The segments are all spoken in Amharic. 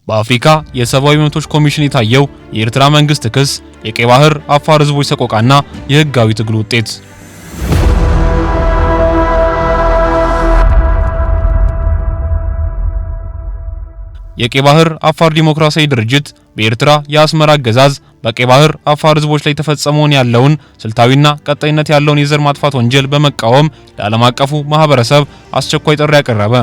በአፍሪካ የሰብአዊ መብቶች ኮሚሽን የታየው የኤርትራ መንግስት ክስ የቀይ ባህር አፋር ህዝቦች ሰቆቃና የህጋዊ ትግል ውጤት። የቀይ ባህር አፋር ዲሞክራሲያዊ ድርጅት በኤርትራ የአስመራ አገዛዝ በቀይ ባህር አፋር ህዝቦች ላይ ተፈጸመውን ያለውን ስልታዊና ቀጣይነት ያለውን የዘር ማጥፋት ወንጀል በመቃወም ለዓለም አቀፉ ማህበረሰብ አስቸኳይ ጥሪ ያቀረበ።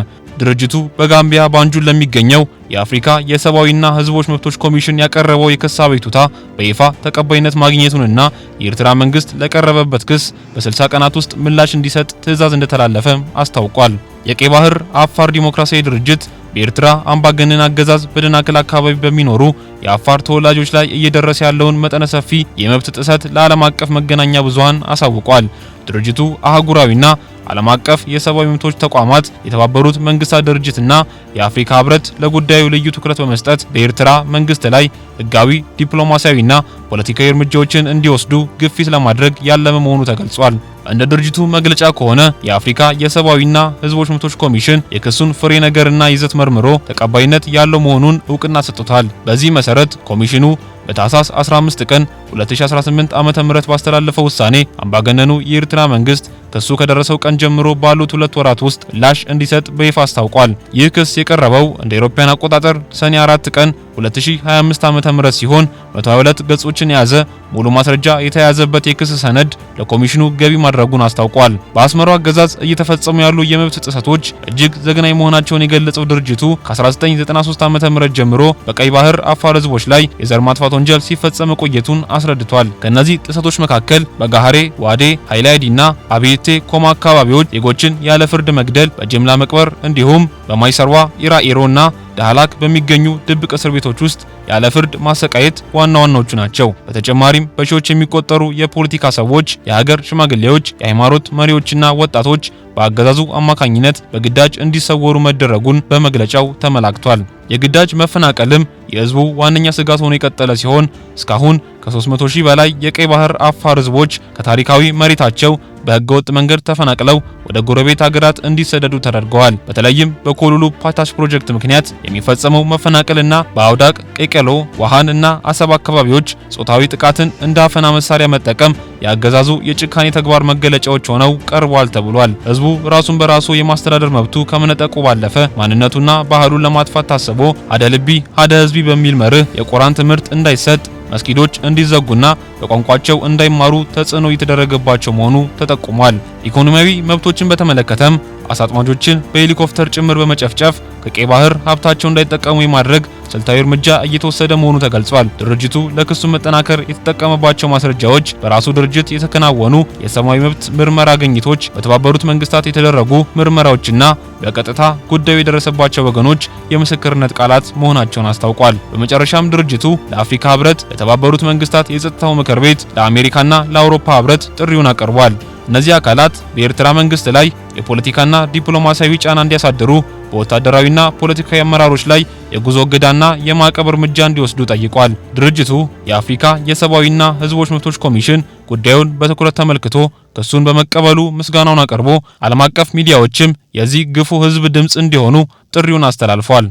ድርጅቱ በጋምቢያ ባንጁል ለሚገኘው የአፍሪካ የሰብአዊና ህዝቦች መብቶች ኮሚሽን ያቀረበው የክስ አቤቱታ በይፋ ተቀባይነት ማግኘቱንና የኤርትራ መንግስት ለቀረበበት ክስ በ60 ቀናት ውስጥ ምላሽ እንዲሰጥ ትዕዛዝ እንደተላለፈ አስታውቋል። የቀይ ባህር አፋር ዲሞክራሲያዊ ድርጅት በኤርትራ አምባገነን አገዛዝ በደናክል አካባቢ በሚኖሩ የአፋር ተወላጆች ላይ እየደረሰ ያለውን መጠነ ሰፊ የመብት ጥሰት ለዓለም አቀፍ መገናኛ ብዙሃን አሳውቋል። ድርጅቱ አህጉራዊና ዓለም አቀፍ የሰብአዊ መብቶች ተቋማት፣ የተባበሩት መንግስታት ድርጅትና የአፍሪካ ህብረት ለጉዳዩ ልዩ ትኩረት በመስጠት በኤርትራ መንግስት ላይ ህጋዊ፣ ዲፕሎማሲያዊና ፖለቲካዊ እርምጃዎችን እንዲወስዱ ግፊት ለማድረግ ያለመ መሆኑ ተገልጿል። እንደ ድርጅቱ መግለጫ ከሆነ የአፍሪካ የሰብአዊና ህዝቦች መብቶች ኮሚሽን የክሱን ፍሬ ነገርና ይዘት መርምሮ ተቀባይነት ያለው መሆኑን እውቅና ሰጥቷል። በዚህ መሰረት ኮሚሽኑ በታህሳስ 15 ቀን 2018 ዓ.ም ባስተላለፈው ውሳኔ አምባገነኑ የኤርትራ መንግስት ክሱ ከደረሰው ቀን ጀምሮ ባሉት 2 ወራት ውስጥ ምላሽ እንዲሰጥ በይፋ አስታውቋል። ይህ ክስ የቀረበው እንደ አውሮፓውያን አቆጣጠር ሰኔ 4 ቀን 2025 ዓ.ም ሲሆን 122 ገጾችን የያዘ ሙሉ ማስረጃ የተያዘበት የክስ ሰነድ ለኮሚሽኑ ገቢ ማድረጉን አስታውቋል። በአስመራው አገዛዝ እየተፈጸሙ ያሉ የመብት ጥሰቶች እጅግ ዘግናኝ መሆናቸውን የገለጸው ድርጅቱ ከ1993 ዓ.ም ጀምሮ በቀይ ባህር አፋር ህዝቦች ላይ የዘር ማጥፋት ወንጀል ሲፈጸም ቆየቱን አስረድቷል። ከነዚህ ጥሰቶች መካከል በጋሃሬ፣ ዋዴ፣ ሃይላይዲና አቤቴ ኮማ አካባቢዎች ዜጎችን ያለ ፍርድ መግደል፣ በጅምላ መቅበር እንዲሁም በማይሰርዋ ኢራኤሮና ዳህላክ በሚገኙ ድብቅ እስር ቤቶች ውስጥ ያለ ፍርድ ማሰቃየት ዋና ዋናዎቹ ናቸው። በተጨማሪም በሺዎች የሚቆጠሩ የፖለቲካ ሰዎች፣ የሀገር ሽማግሌዎች፣ የሃይማኖት መሪዎችና ወጣቶች በአገዛዙ አማካኝነት በግዳጅ እንዲሰወሩ መደረጉን በመግለጫው ተመላክቷል። የግዳጅ መፈናቀልም የህዝቡ ዋነኛ ስጋት ሆኖ የቀጠለ ሲሆን እስካሁን ከ300 ሺህ በላይ የቀይ ባህር አፋር ህዝቦች ከታሪካዊ መሬታቸው በህገወጥ መንገድ ተፈናቅለው ወደ ጎረቤት ሀገራት እንዲሰደዱ ተደርገዋል። በተለይም በኮሉሉ ፓታሽ ፕሮጀክት ምክንያት የሚፈጸመው መፈናቀልና በአውዳቅ፣ ቄቄሎ፣ ዋሃን እና አሰብ አካባቢዎች ጾታዊ ጥቃትን እንደ አፈና መሳሪያ መጠቀም የአገዛዙ የጭካኔ ተግባር መገለጫዎች ሆነው ቀርቧል ተብሏል። ህዝቡ ራሱን በራሱ የማስተዳደር መብቱ ከመነጠቁ ባለፈ ማንነቱና ባህሉን ለማጥፋት ታስቦ ሀደ ልቢ ሀደ ህዝቢ በሚል መርህ የቁርአን ትምህርት እንዳይሰጥ፣ መስጊዶች እንዲዘጉና በቋንቋቸው እንዳይማሩ ተጽዕኖ እየተደረገባቸው መሆኑ ተጠቁሟል። ኢኮኖሚያዊ መብቶችን በተመለከተም አሳጥማጆችን በሄሊኮፕተር ጭምር በመጨፍጨፍ ከቀይ ባህር ሀብታቸው እንዳይጠቀሙ የማድረግ ስልታዊ እርምጃ እየተወሰደ መሆኑ ተገልጿል። ድርጅቱ ለክሱ መጠናከር የተጠቀመባቸው ማስረጃዎች በራሱ ድርጅት የተከናወኑ የሰብአዊ መብት ምርመራ ግኝቶች፣ በተባበሩት መንግስታት የተደረጉ ምርመራዎችና በቀጥታ ጉዳዩ የደረሰባቸው ወገኖች የምስክርነት ቃላት መሆናቸውን አስታውቋል። በመጨረሻም ድርጅቱ ለአፍሪካ ህብረት፣ ለተባበሩት መንግስታት የጸጥታው ምክር ቤት፣ ለአሜሪካና ለአውሮፓ ህብረት ጥሪውን አቀርቧል። እነዚህ አካላት በኤርትራ መንግስት ላይ የፖለቲካና ዲፕሎማሲያዊ ጫና እንዲያሳድሩ፣ በወታደራዊና ፖለቲካዊ አመራሮች ላይ የጉዞ እገዳና የማዕቀብ እርምጃ እንዲወስዱ ጠይቋል። ድርጅቱ የአፍሪካ የሰብአዊና ህዝቦች መብቶች ኮሚሽን ጉዳዩን በትኩረት ተመልክቶ ክሱን በመቀበሉ ምስጋናውን አቀርቦ ዓለም አቀፍ ሚዲያዎችም የዚህ ግፉ ህዝብ ድምጽ እንዲሆኑ ጥሪውን አስተላልፏል።